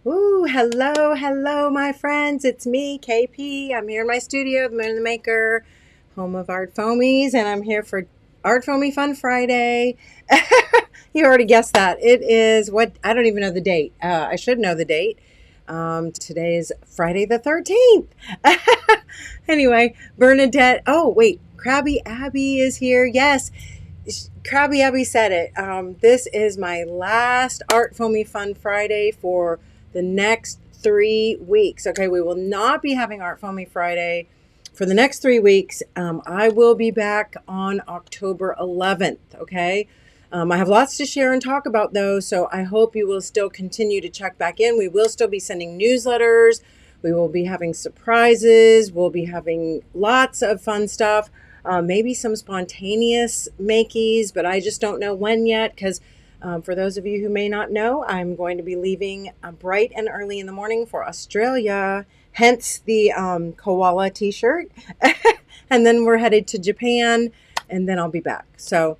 Ooh, hello, my friends. It's me, Kae Pea. I'm here in my studio, the Moon the Maker, home of ArtFoamies, and I'm here for ArtFoamie Fun Friday. You already guessed that. It is what I don't even know the date. I should know the date. Today is Friday the 13th. Anyway, Bernadette. Oh, wait, Krabby Abby is here. Yes, Krabby Abby said it. This is my last ArtFoamie Fun Friday for the next 3 weeks. Okay, we will not be having ArtFoamie Friday for the next 3 weeks. I will be back on October 11th. Okay, I have lots to share and talk about though, so I hope you will still continue to check back in. We will still be sending newsletters. We will be having surprises. We'll be having lots of fun stuff. Maybe some spontaneous makeys, but I just don't know when yet because for those of you who may not know, I'm going to be leaving bright and early in the morning for Australia, hence the koala t-shirt. And then we're headed to Japan, and then I'll be back. So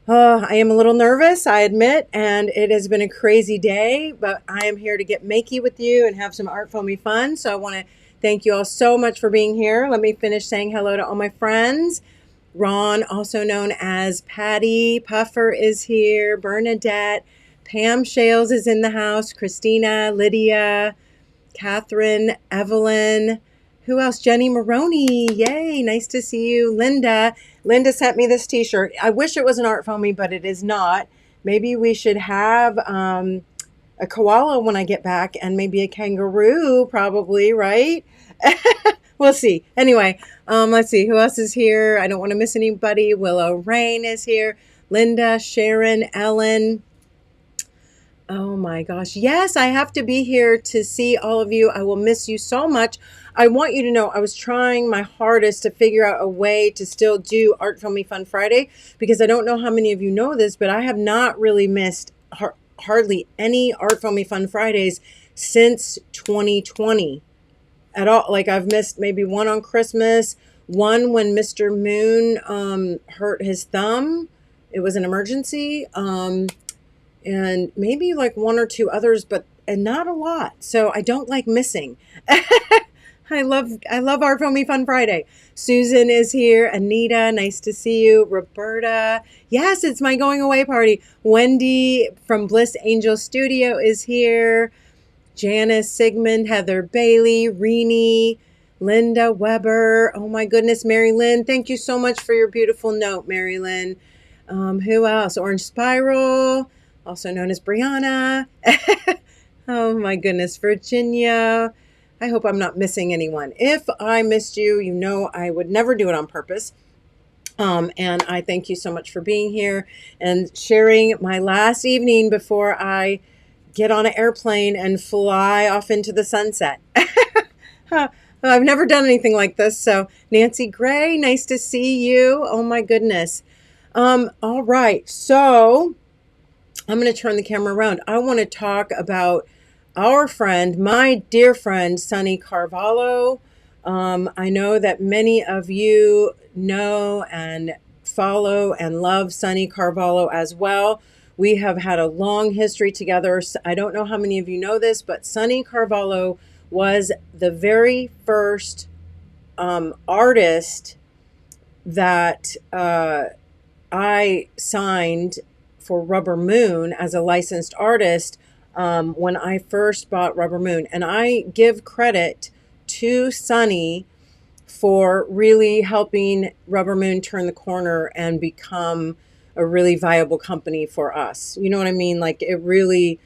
I am a little nervous, I admit, and it has been a crazy day, but I am here to get makey with you and have some ArtFoamie fun. So I want to thank you all so much for being here. Let me finish saying hello to all my friends. Ron, also known as Patty Puffer, is here. Bernadette. Pam Shales is in the house. Christina, Lydia, Catherine, Evelyn. Who else? Jenny Maroney. Yay, nice to see you. Linda. Linda sent me this t-shirt. I wish it was an ArtFoamie, but it is not. Maybe we should have a koala when I get back and maybe a kangaroo, probably, right? We'll see. Anyway, let's see. Who else is here? I don't want to miss anybody. Willow Rain is here. Linda, Sharon, Ellen. Oh my gosh. Yes, I have to be here to see all of you. I will miss you so much. I want you to know I was trying my hardest to figure out a way to still do ArtFoamie Fun Friday because I don't know how many of you know this, but I have not really missed hardly any ArtFoamie Fun Fridays since 2020 at all. Like I've missed maybe one on Christmas, one when Mr. Moon hurt his thumb. It was an emergency. And maybe like one or two others, but and not a lot. So I don't like missing. I love ArtFoamie Fun Friday. Susan is here. Anita, nice to see you. Roberta, yes, it's my going away party. Wendy from Bliss Angel Studio is here. Janice, Sigmund, Heather Bailey, Renee, Linda Weber. Oh my goodness, Mary Lynn. Thank you so much for your beautiful note, Mary Lynn. Who else? Orange Spiral, also known as Brianna. Oh my goodness, Virginia. I hope I'm not missing anyone. If I missed you, you know I would never do it on purpose. And I thank you so much for being here and sharing my last evening before I get on an airplane and fly off into the sunset. I've never done anything like this. So Nancy Gray, nice to see you. Oh my goodness. All right. So I'm going to turn the camera around. I want to talk about our friend, my dear friend, Sunny Carvalo. I know that many of you know and follow and love Sunny Carvalo as well. We have had a long history together. I don't know how many of you know this, but Sunny Carvalo was the very first artist that I signed for Rubber Moon as a licensed artist when I first bought Rubber Moon. And I give credit to Sunny for really helping Rubber Moon turn the corner and become a really viable company for us. You know what I mean? Like it really,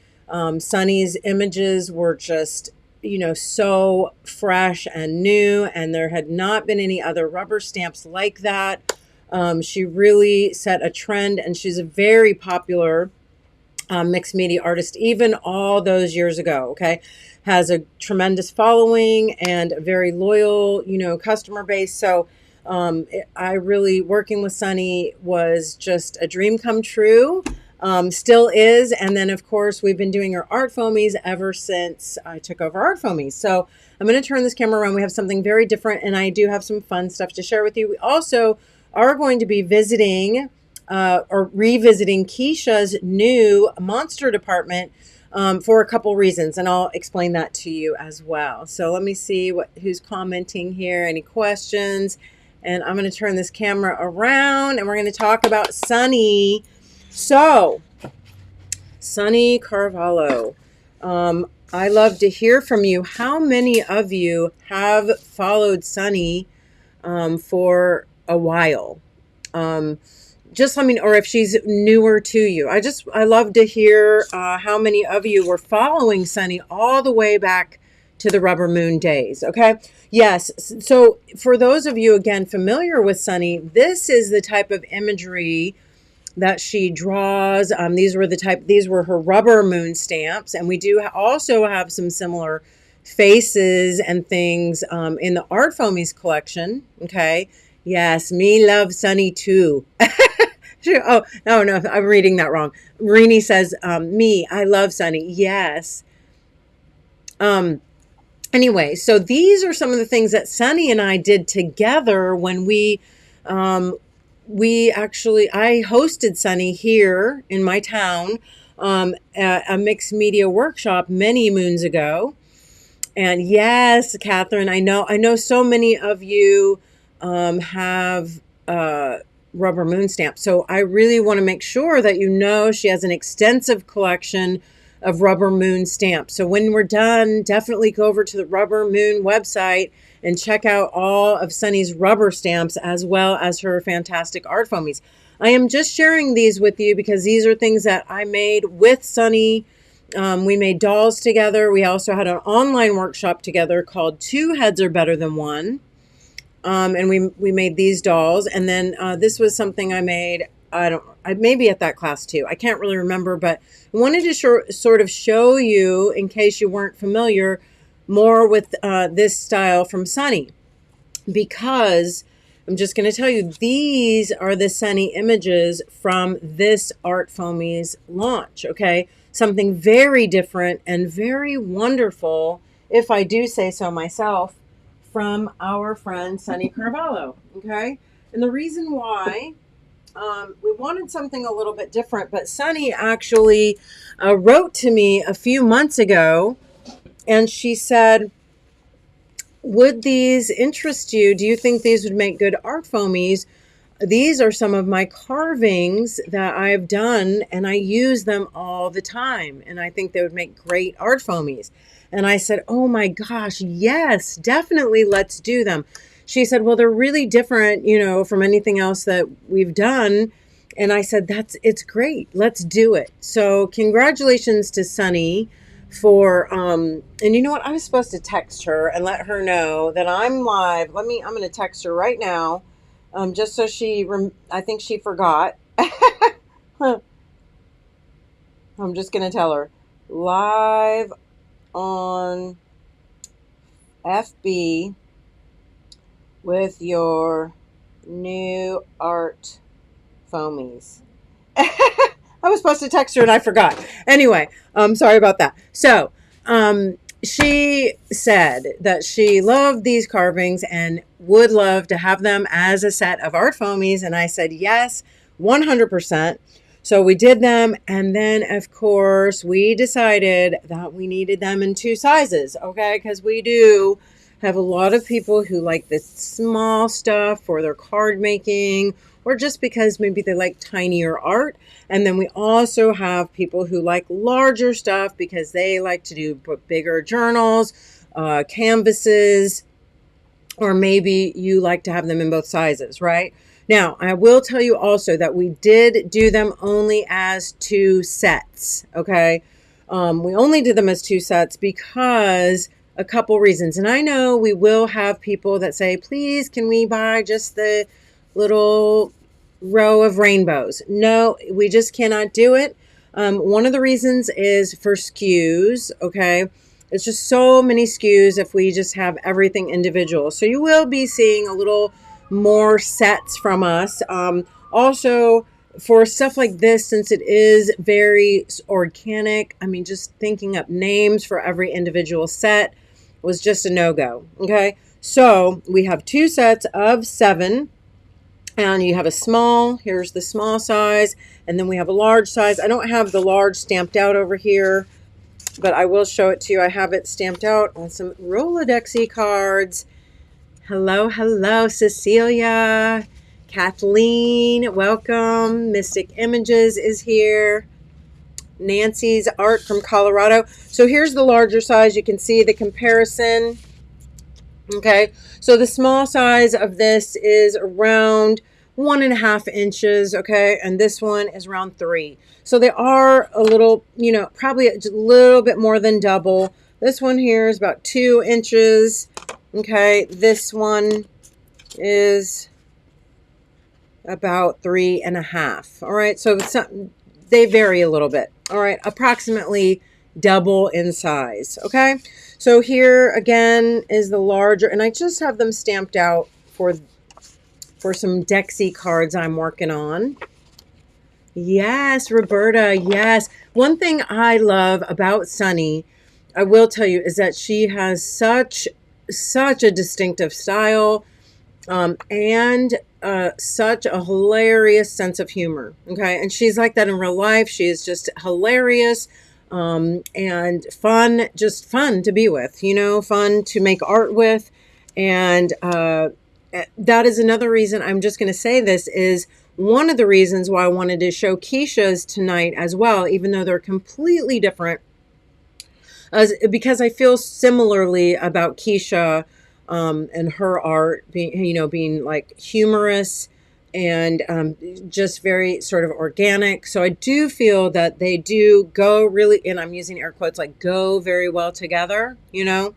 Sunny's images were just, you know, so fresh and new, and there had not been any other rubber stamps like that. She really set a trend, and she's a very popular mixed media artist, even all those years ago, okay? Has a tremendous following and a very loyal, you know, customer base. So I really, working with Sunny was just a dream come true, still is. And then, of course, we've been doing our ArtFoamies ever since I took over ArtFoamies. So I'm going to turn this camera around. We have something very different, and I do have some fun stuff to share with you. We also are going to be visiting or revisiting Keisha's new monster department. for a couple reasons, and I'll explain that to you as well. So let me see who's commenting here. Any questions? And I'm going to turn this camera around, and we're going to talk about Sunny. So, Sunny Carvalo. I love to hear from you. How many of you have followed Sunny for a while? Just let me know, or if she's newer to you. I love to hear how many of you were following Sunny all the way back to the Rubber Moon days. Okay. Yes. So for those of you, again, familiar with Sunny, this is the type of imagery that she draws. These were her Rubber Moon stamps. And we do also have some similar faces and things in the ArtFoamies collection. Okay. Yes, me love Sunny too. Oh, no, I'm reading that wrong. Rini says, me, I love Sunny. Yes. Anyway, so these are some of the things that Sunny and I did together when I hosted Sunny here in my town at a mixed media workshop many moons ago. And yes, Catherine, I know so many of you have Rubber Moon stamps. So I really want to make sure that you know she has an extensive collection of Rubber Moon stamps. So when we're done, definitely go over to the Rubber Moon website and check out all of Sunny's rubber stamps as well as her fantastic ArtFoamies. I am just sharing these with you because these are things that I made with Sunny. We made dolls together. We also had an online workshop together called Two Heads Are Better Than One. And we made these dolls. And then this was something I made, I maybe at that class too. I can't really remember, but I wanted to sort of show you, in case you weren't familiar, more with this style from Sunny. Because I'm just going to tell you, these are the Sunny images from this ArtFoamies launch, okay? Something very different and very wonderful, if I do say so myself, from our friend Sunny Carvalo, okay? And the reason why we wanted something a little bit different, but Sunny actually wrote to me a few months ago, and she said, would these interest you? Do you think these would make good ArtFoamies? These are some of my carvings that I've done, and I use them all the time, and I think they would make great ArtFoamies. And I said, oh my gosh, yes, definitely, let's do them. She said, well, they're really different, from anything else that we've done. And I said, it's great. Let's do it. So congratulations to Sunny for, and you know what? I was supposed to text her and let her know that I'm live. I'm going to text her right now. Just so I think she forgot. I'm just going to tell her live on FB with your new ArtFoamies. I was supposed to text her and I forgot. Anyway, sorry about that. So, she said that she loved these carvings and would love to have them as a set of ArtFoamies. And I said, yes, 100%. So we did them. And then, of course, we decided that we needed them in 2 sizes. Okay. Because we do have a lot of people who like the small stuff for their card making, or just because maybe they like tinier art. And then we also have people who like larger stuff because they like to do bigger journals, canvases, or maybe you like to have them in both sizes, right? Now, I will tell you also that we did do them only as 2 sets, okay? We only did them as 2 sets because a couple reasons. And I know we will have people that say, please, can we buy just the little row of rainbows? No, we just cannot do it. One of the reasons is for SKUs, okay? It's just so many SKUs if we just have everything individual. So you will be seeing a little more sets from us. Also, for stuff like this, since it is very organic, I mean, just thinking up names for every individual set was just a no-go, okay? So we have 2 sets of 7. And you have a small, here's the small size, and then we have a large size. I don't have the large stamped out over here, but I will show it to you. I have it stamped out on some Rolodexy cards. Hello, hello, Cecilia. Kathleen, welcome. Mystic Images is here. Nancy's Art from Colorado. So here's the larger size. You can see the comparison. Okay, so the small size of this is around 1.5 inches. Okay, and this one is around 3. So they are a little, you know, probably a little bit more than double. This one here is about 2 inches. Okay, this one is about 3.5. All right, so they vary a little bit. All right, approximately double in size. Okay, so here again is the larger, and I just have them stamped out for some Dexy cards I'm working on. Yes, Roberta, yes. One thing I love about Sunny, I will tell you, is that she has such a distinctive style, and such a hilarious sense of humor. Okay, and she's like that in real life. She is just hilarious, and fun, just fun to be with, you know, fun to make art with. And that is another reason, I'm just going to say this, is one of the reasons why I wanted to show Keisha's tonight as well, even though they're completely different, because I feel similarly about Keisha, and her art being, you know, being like humorous and just very sort of organic. So I do feel that they do go really, and I'm using air quotes, like go very well together, you know.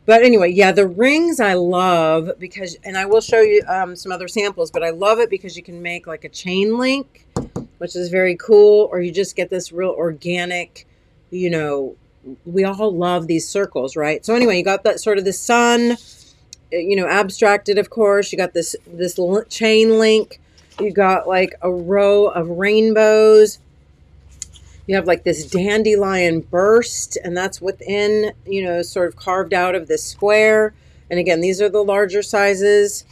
But anyway, yeah, the rings I love because, and I will show you some other samples, but I love it because you can make like a chain link, which is very cool, or you just get this real organic, you know, we all love these circles, right? So anyway, you got that sort of the sun, you know, abstracted, of course. You got this chain link. You got like a row of rainbows. You have like this dandelion burst, and that's within, you know, sort of carved out of this square. And again, these are the larger sizes.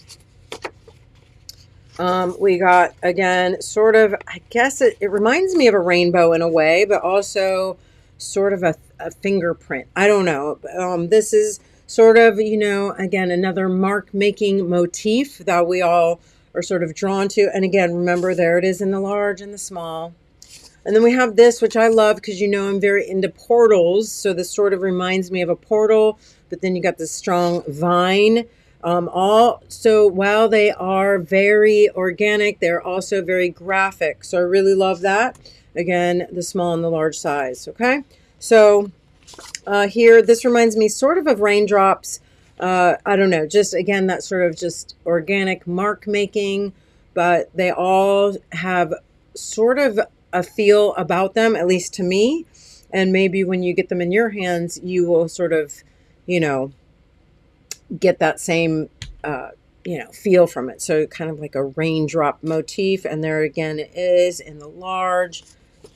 We got, again, sort of, I guess it reminds me of a rainbow in a way, but also sort of a fingerprint. I don't know. This is sort of, you know, again, another mark making motif that we all are sort of drawn to. And again, remember, there it is in the large and the small. And then we have this, which I love because, you know, I'm very into portals. So this sort of reminds me of a portal, but then you got this strong vine. So while they are very organic, they're also very graphic. So I really love that. Again, the small and the large size. Okay. So here, this reminds me sort of raindrops. I don't know, just again, that sort of just organic mark making, but they all have sort of a feel about them, at least to me. And maybe when you get them in your hands, you will sort of, you know, get that same, you know, feel from it. So kind of like a raindrop motif. And there again, it is in the large.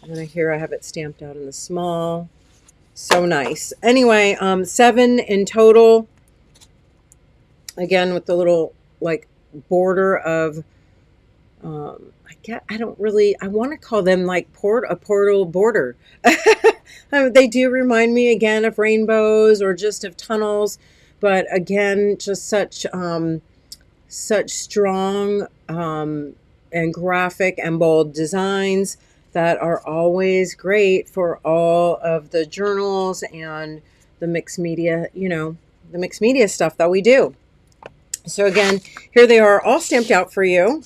And then here I have it stamped out in the small. So nice. Anyway, 7 in total. Again, with the little like border of, I want to call them like a portal border. They do remind me again of rainbows or just of tunnels, but again, just such strong and graphic and bold designs that are always great for all of the journals and the mixed media, you know, the mixed media stuff that we do. So again, here they are all stamped out for you.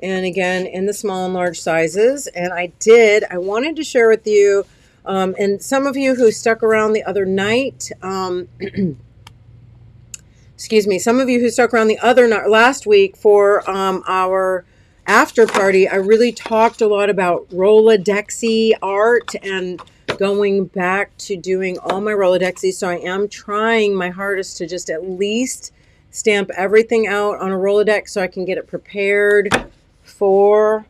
And again, in the small and large sizes. And I wanted to share with you, and some of you who stuck around the other night, excuse me, some of you who stuck around the other night, last week for our after party, I really talked a lot about Rolodexy art and going back to doing all my Rolodexy. So I am trying my hardest to just at least stamp everything out on a Rolodex so I can get it prepared for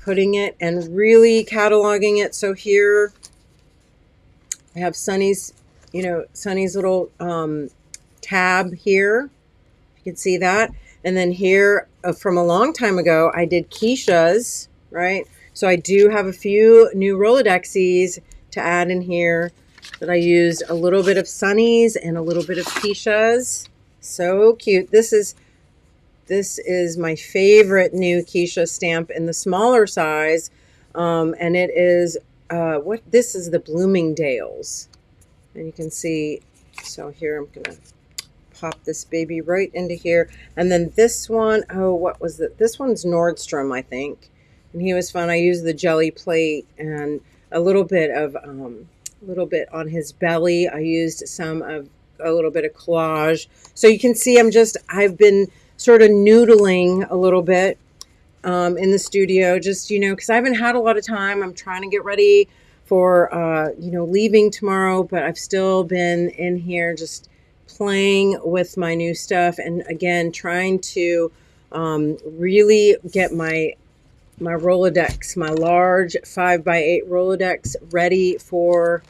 putting it and really cataloging it. So here I have Sunny's, you know, Sunny's little tab here. You can see that. And then here from a long time ago, I did Keisha's, right? So I do have a few new Rolodexes to add in here that I used a little bit of Sunnies and a little bit of Keisha's. So cute. This is my favorite new Keisha stamp in the smaller size. And it is, this is the Bloomingdale's. And you can see, so here I'm going to pop this baby right into here. And then this one, oh, what was it? This one's Nordstrom, I think. And he was fun. I used the jelly plate and a little bit on his belly. I used a little bit of collage. So you can see I've been sort of noodling a little bit in the studio, just, because I haven't had a lot of time. I'm trying to get ready for, leaving tomorrow, but I've still been in here just playing with my new stuff. And again, trying to really get my Rolodex, my large 5x8 Rolodex ready for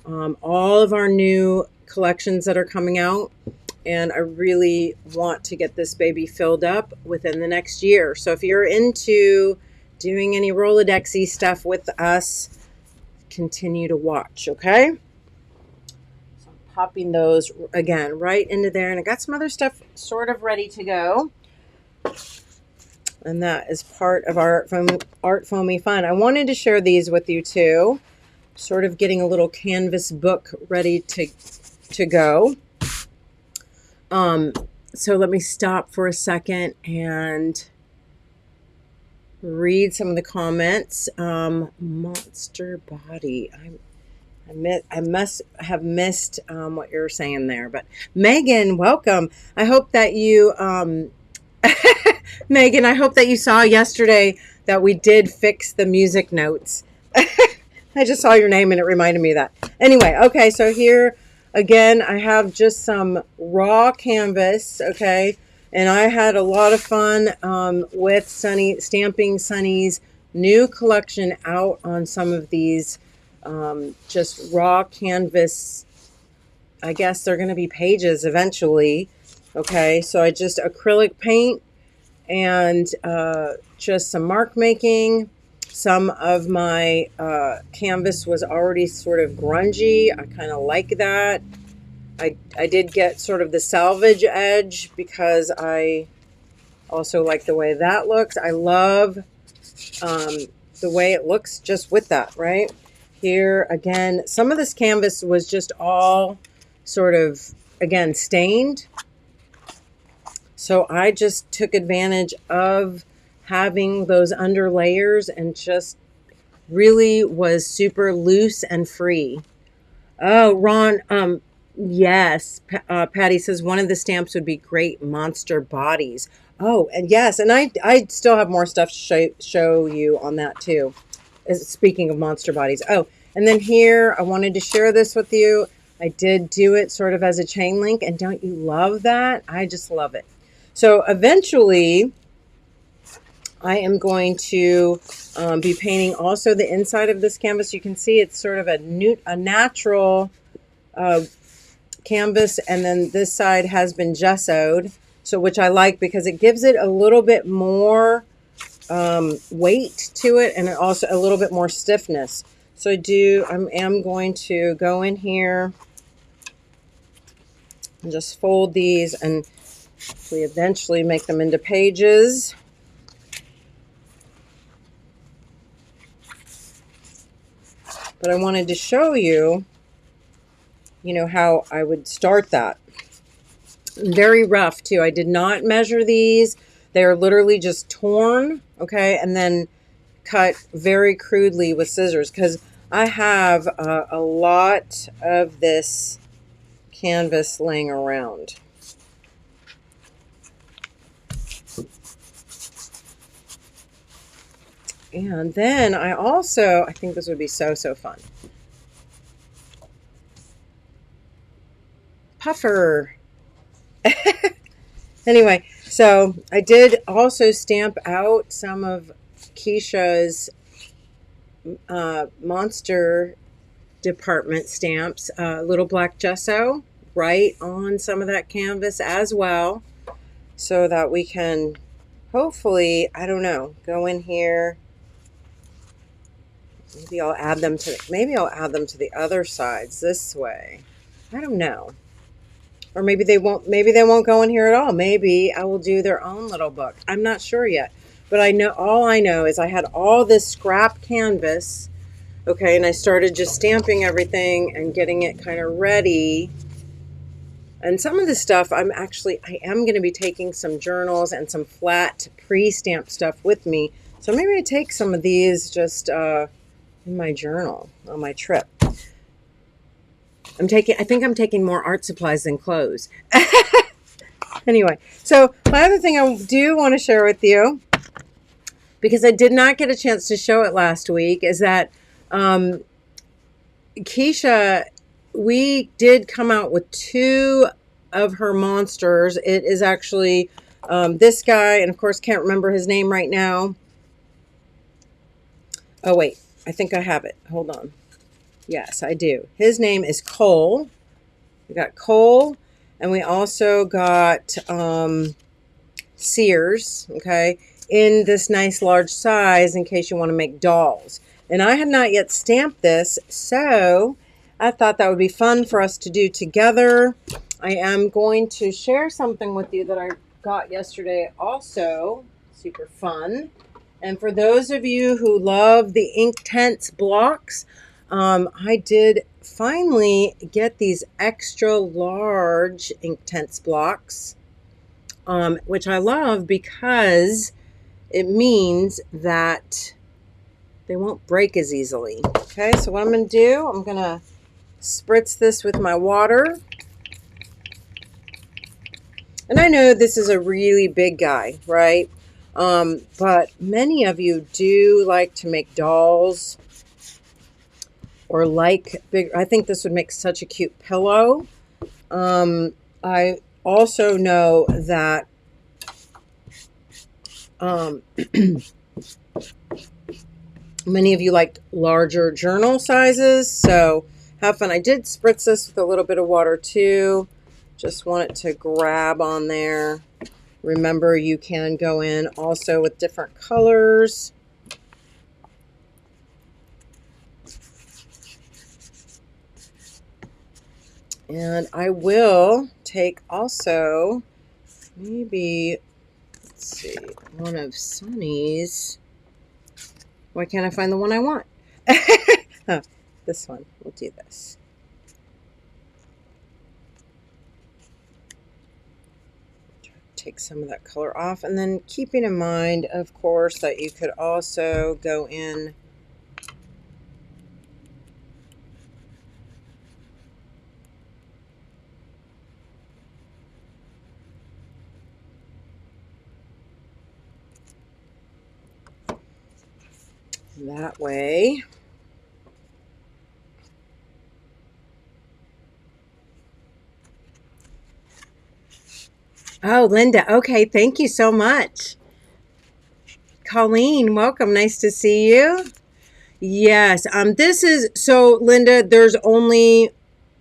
all of our new collections that are coming out. And I really want to get this baby filled up within the next year. So if you're into doing any Rolodexy stuff with us, continue to watch, okay? So I'm popping those again right into there. And I got some other stuff sort of ready to go. And that is part of our ArtFoamie Fun. I wanted to share these with you too. Sort of getting a little canvas book ready to go. So let me stop for a second and read some of the comments. Monster body. I must have missed what you're saying there. But Megan, welcome. I hope that you, Megan, I hope that you saw yesterday that we did fix the music notes. I just saw your name and it reminded me of that. Anyway, okay, so here again, I have just some raw canvas, okay? And I had a lot of fun with stamping Sunny's new collection out on some of these just raw canvas. I guess they're going to be pages eventually, okay? So I just acrylic paint and just some mark making. Some of my canvas was already sort of grungy. I kind of like that. I did get sort of the salvage edge because I also like the way that looks. I love the way it looks just with that, right? Here, again, some of this canvas was just all sort of, again, stained. So I just took advantage of having those under layers and just really was super loose and free. Oh, Ron, yes. Patty says one of the stamps would be great monster bodies. Oh, and yes, and I still have more stuff to show you on that too. Speaking of monster bodies. Oh, and then here, I wanted to share this with you. I did do it sort of as a chain link, and don't you love that? I just love it. So eventually, I am going to be painting also the inside of this canvas. You can see it's sort of a natural canvas, and then this side has been gessoed, so which I like because it gives it a little bit more weight to it and also a little bit more stiffness. So I am going to go in here and just fold these and we eventually make them into pages. But I wanted to show you, how I would start that. Very rough, too. I did not measure these. They're literally just torn, okay, and then cut very crudely with scissors because I have a lot of this canvas laying around. And then I think this would be so fun. Puffer. Anyway, so I did also stamp out some of Keisha's monster department stamps, little black gesso right on some of that canvas as well, so that we can hopefully, I don't know, go in here Maybe I'll add them to the other sides this way. I don't know. Or maybe they won't go in here at all. Maybe I will do their own little book. I'm not sure yet. But all I know is I had all this scrap canvas, okay, and I started just stamping everything and getting it kind of ready. And some of the stuff I am going to be taking some journals and some flat pre-stamped stuff with me. So maybe I take some of these just in my journal on my trip. I think I'm taking more art supplies than clothes. Anyway, so my other thing I do want to share with you, because I did not get a chance to show it last week, is that Keisha, we did come out with 2 of her monsters. It is actually this guy, and of course can't remember his name right now. Oh wait, I think I have it. Hold on. Yes, I do. His name is Cole. We got Cole, and we also got Sears, okay, in this nice large size in case you want to make dolls. And I had not yet stamped this, so I thought that would be fun for us to do together. I am going to share something with you that I got yesterday also. Super fun. And for those of you who love the Inktense blocks, I did finally get these extra large Inktense blocks, which I love because it means that they won't break as easily. Okay, so what I'm going to do, I'm going to spritz this with my water. And I know this is a really big guy, right? But many of you do like to make dolls or like big. I think this would make such a cute pillow. I also know that many of you like larger journal sizes, so have fun. I did spritz this with a little bit of water too. Just want it to grab on there. Remember, you can go in also with different colors. And I will take also maybe, let's see, one of Sunny's. Why can't I find the one I want? Oh, this one. We'll do this. Take some of that color off, and then keeping in mind, of course, that you could also go in that way. Oh, Linda. Okay, thank you so much. Colleen, welcome. Nice to see you. Yes, this is, so Linda, there's only,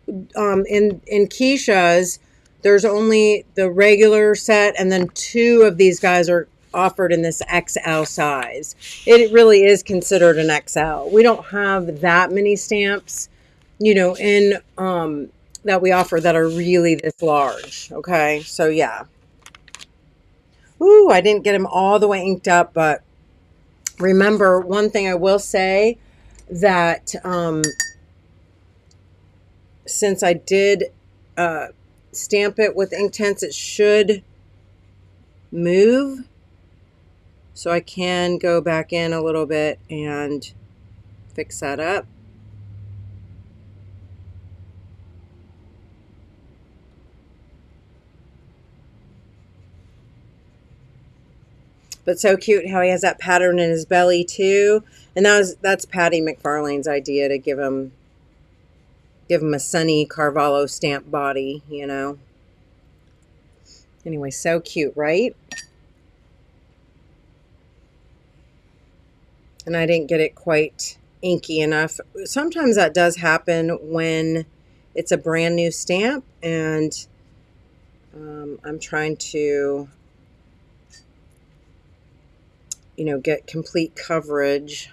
in Keisha's, there's only the regular set, and then 2 of these guys are offered in this XL size. It really is considered an XL. We don't have that many stamps, you know, in, that we offer that are really this large. Okay, so yeah. Ooh, I didn't get them all the way inked up, but remember, one thing I will say, that since I did stamp it with Inktense, it should move. So I can go back in a little bit and fix that up. But so cute how he has that pattern in his belly too. And that's Patty McFarlane's idea, to give him a sunny Carvalo stamp body, you know. Anyway, so cute, right? And I didn't get it quite inky enough. Sometimes that does happen when it's a brand new stamp, and I'm trying to, you know, get complete coverage.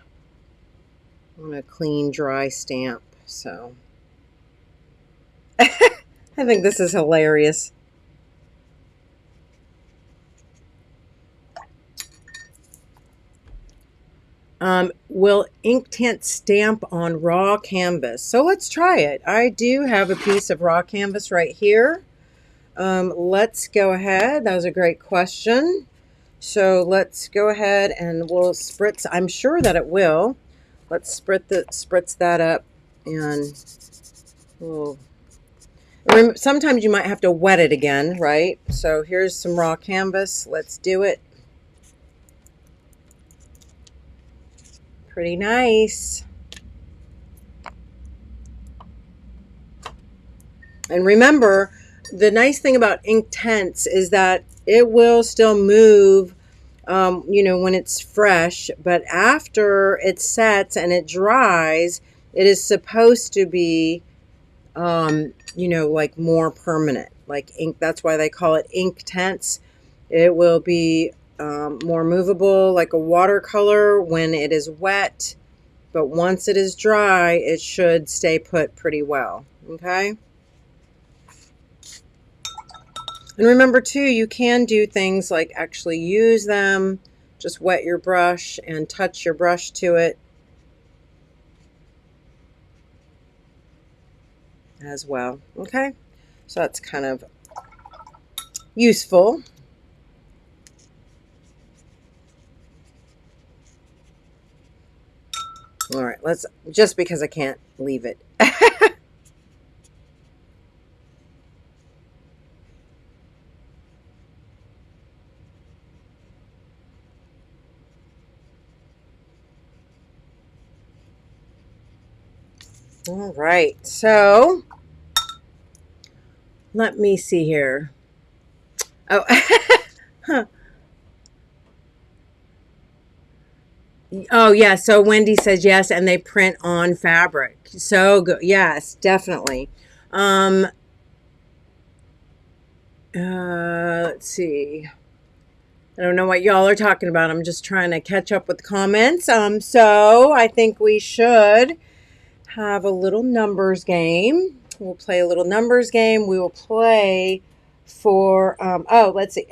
on a clean, dry stamp. So I think this is hilarious. Will Inktense stamp on raw canvas? So let's try it. I do have a piece of raw canvas right here. Let's go ahead. That was a great question. So let's go ahead and we'll spritz. I'm sure that it will. Let's spritz that up, and we'll, sometimes you might have to wet it again, right? So here's some raw canvas. Let's do it. Pretty nice. And remember, the nice thing about Inktense is that it will still move, you know, when it's fresh, but after it sets and it dries, it is supposed to be, you know, like more permanent, like ink. That's why they call it Inktense. It will be more movable, like a watercolor when it is wet, but once it is dry, it should stay put pretty well. Okay. And remember too, you can do things like actually use them, just wet your brush and touch your brush to it as well. Okay, so that's kind of useful. All right, let's, just because I can't leave it. All right, so let me see here. Oh, huh. Oh yeah, so Wendy says yes, and they print on fabric. So good. Yes, definitely. Let's see. I don't know what y'all are talking about. I'm just trying to catch up with the comments. So I think we should have a little numbers game. We'll play a little numbers game. We will play for, oh, let's see.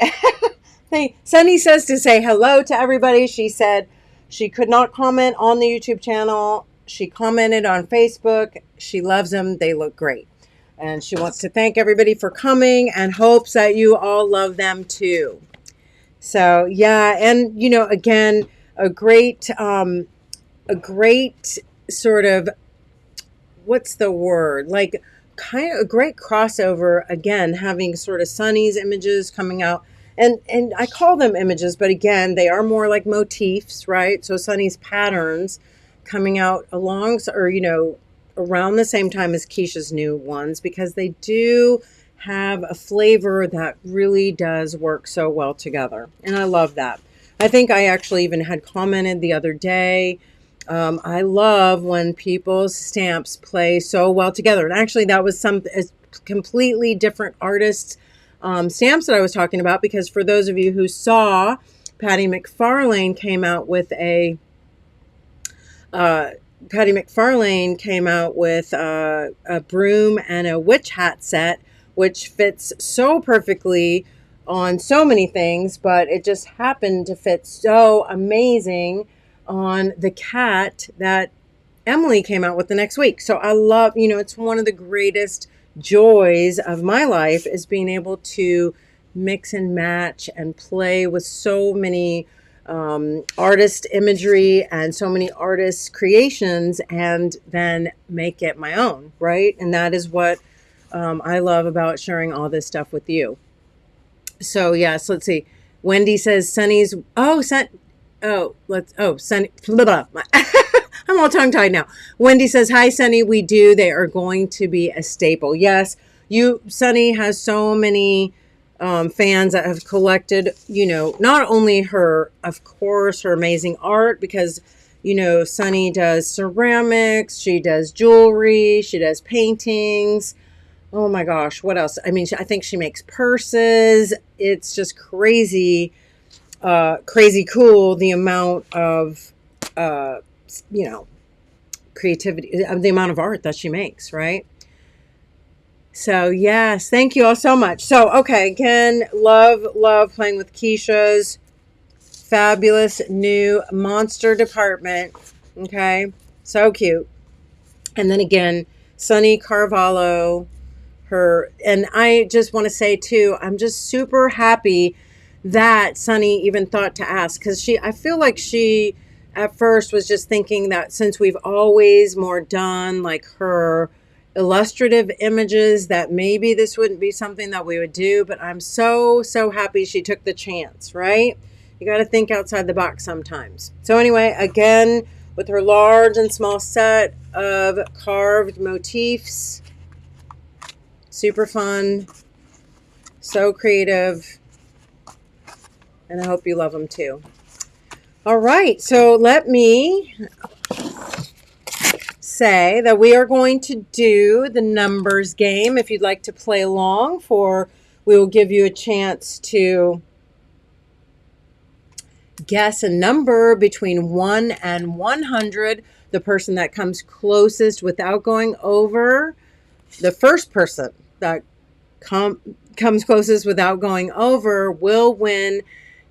Hey, Sunny says to say hello to everybody. She said she could not comment on the YouTube channel. She commented on Facebook. She loves them. They look great. And she wants to thank everybody for coming and hopes that you all love them too. So yeah, and you know, again, a great sort of, what's the word? Like kind of a great crossover, again, having sort of Sunny's images coming out. And I call them images, but again, they are more like motifs, right? So Sunny's patterns coming out along, or, you know, around the same time as Keisha's new ones, because they do have a flavor that really does work so well together. And I love that. I think I actually even had commented the other day, I love when people's stamps play so well together. And actually that was some completely different artists' stamps that I was talking about, because for those of you who saw, Patty McFarlane came out with a broom and a witch hat set, which fits so perfectly on so many things, but it just happened to fit so amazing on the cat that Emily came out with the next week. So I love, you know, it's one of the greatest joys of my life is being able to mix and match and play with so many artist imagery and so many artist creations, and then make it my own, right? And that is what I love about sharing all this stuff with you. So yes, let's see. Wendy says Sunny's, Sunny, blah, blah. I'm all tongue-tied now. Wendy says, hi, Sunny, we do. They are going to be a staple. Yes, Sunny has so many fans that have collected, you know, not only her, of course, her amazing art, because, you know, Sunny does ceramics, she does jewelry, she does paintings. Oh my gosh, what else? I mean, I think she makes purses. It's just crazy, crazy cool, the amount of, you know, creativity, the amount of art that she makes, right? So yes, thank you all so much. So, okay, again, love playing with Keisha's fabulous new monster department. Okay, so cute. And then again, Sunny Carvalo, and I just want to say too, I'm just super happy that Sunny even thought to ask, because I feel like she at first was just thinking that since we've always more done like her illustrative images, that maybe this wouldn't be something that we would do. But I'm so happy she took the chance, right? You got to think outside the box sometimes. So anyway, again, with her large and small set of carved motifs, super fun, so creative, and I hope you love them too. All right, so let me say that we are going to do the numbers game. If you'd like to play along, we will give you a chance to guess a number between 1 and 100. The person that comes closest without going over, the first person that comes closest without going over will win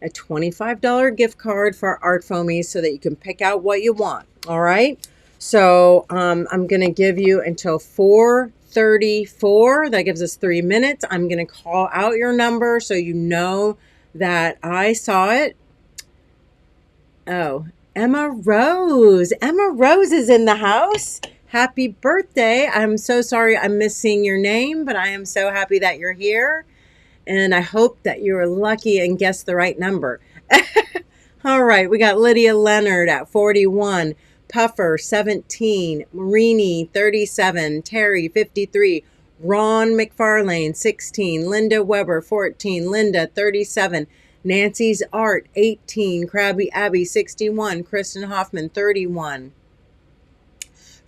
a $25 gift card for ArtFoamies so that you can pick out what you want. All right. So I'm going to give you until 4:34. That gives us 3 minutes. I'm going to call out your number so you know that I saw it. Oh, Emma Rose. Emma Rose is in the house. Happy birthday. I'm so sorry I'm missing your name, but I am so happy that you're here. And I hope that you're lucky and guessed the right number. All right, we got Lydia Leonard at 41, Puffer 17, Marini 37, Terry 53, Ron McFarlane 16, Linda Weber 14, Linda 37, Nancy's Art 18, Krabby Abby 61, Kristen Hoffman 31,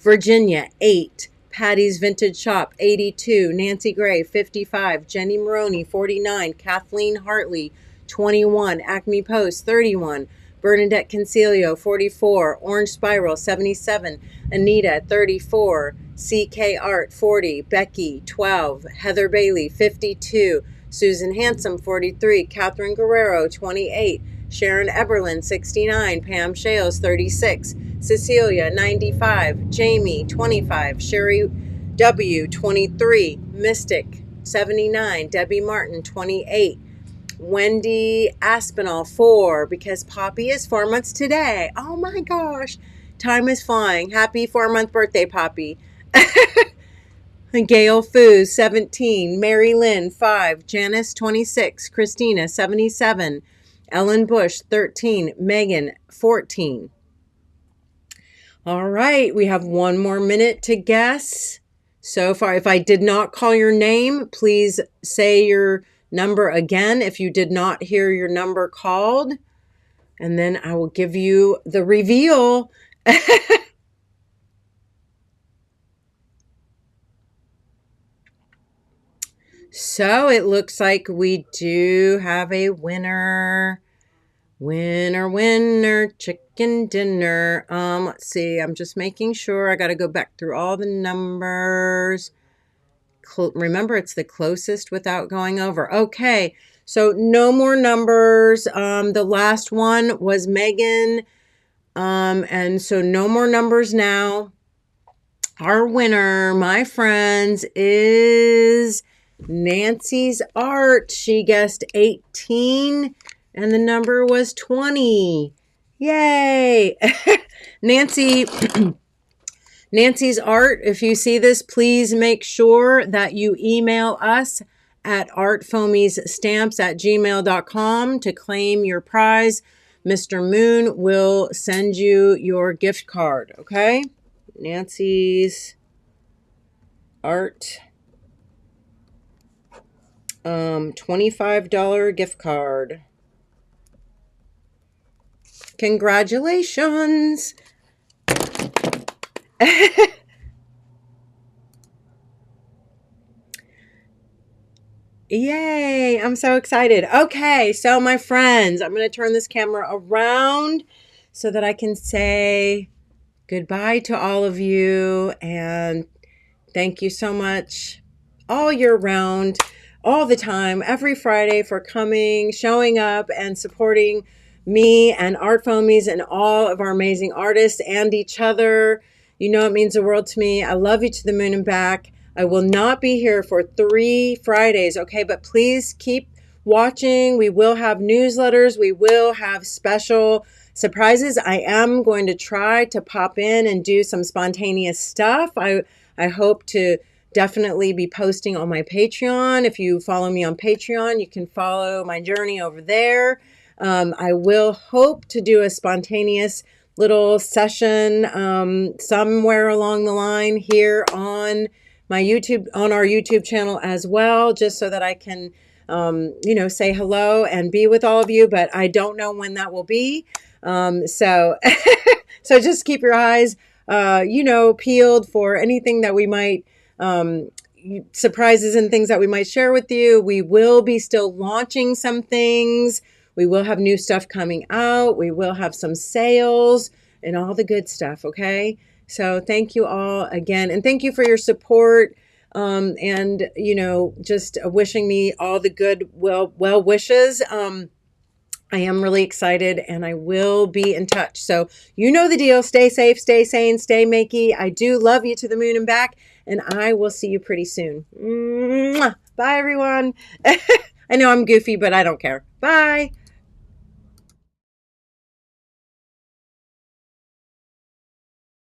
Virginia 8, Patty's Vintage Shop 82, Nancy Gray 55, Jenny Maroney 49, Kathleen Hartley 21, Acme Post 31, Bernadette Concilio 44, Orange Spiral 77, Anita 34, CK Art 40, Becky 12, Heather Bailey 52, Susan Handsome 43, Catherine Guerrero 28, Sharon Eberlin 69, Pam Shales 36, Cecilia 95, Jamie 25, Sherry W 23, Mystic 79, Debbie Martin 28, Wendy Aspinall 4, because Poppy is 4 months today. Oh my gosh, time is flying. Happy 4-month birthday, Poppy. Gail Foos 17, Mary Lynn 5, Janice 26, Christina 77, Ellen Bush 13, Megan 14. All right, we have 1 more minute to guess. So far, if I did not call your name, please say your number again if you did not hear your number called. And then I will give you the reveal. So it looks like we do have a winner. Winner, chicken dinner. Let's see. I'm just making sure. I got to go back through all the numbers. Remember, it's the closest without going over. Okay. So no more numbers. The last one was Megan. And so no more numbers now. Our winner, my friends, is Nancy's Art. She guessed 18 and the number was 20. Yay! Nancy's Art, if you see this, please make sure that you email us at artfoamiesstamps@gmail.com to claim your prize. Mr. Moon will send you your gift card, okay? Nancy's Art. $25 gift card. Congratulations. Yay, I'm so excited. Okay, so my friends, I'm going to turn this camera around so that I can say goodbye to all of you, and thank you so much all year round, all the time, every Friday, for coming, showing up, and supporting me and ArtFoamies and all of our amazing artists and each other. You know it means the world to me. I love you to the moon and back. I will not be here for 3 Fridays, okay? But please keep watching. We will have newsletters. We will have special surprises. I am going to try to pop in and do some spontaneous stuff. I hope to definitely be posting on my Patreon. If you follow me on Patreon, you can follow my journey over there. I will hope to do a spontaneous little session somewhere along the line here on my YouTube, on our YouTube channel as well, just so that I can, say hello and be with all of you. But I don't know when that will be. So just keep your eyes, peeled for anything that we might, surprises and things that we might share with you. We will be still launching some things. We will have new stuff coming out. We will have some sales and all the good stuff. Okay. So thank you all again. And thank you for your support. And just wishing me all the good, well wishes. I am really excited, and I will be in touch. So you know the deal. Stay safe, stay sane, stay makey. I do love you to the moon and back, and I will see you pretty soon. Mwah. Bye, everyone. I know I'm goofy, but I don't care. Bye.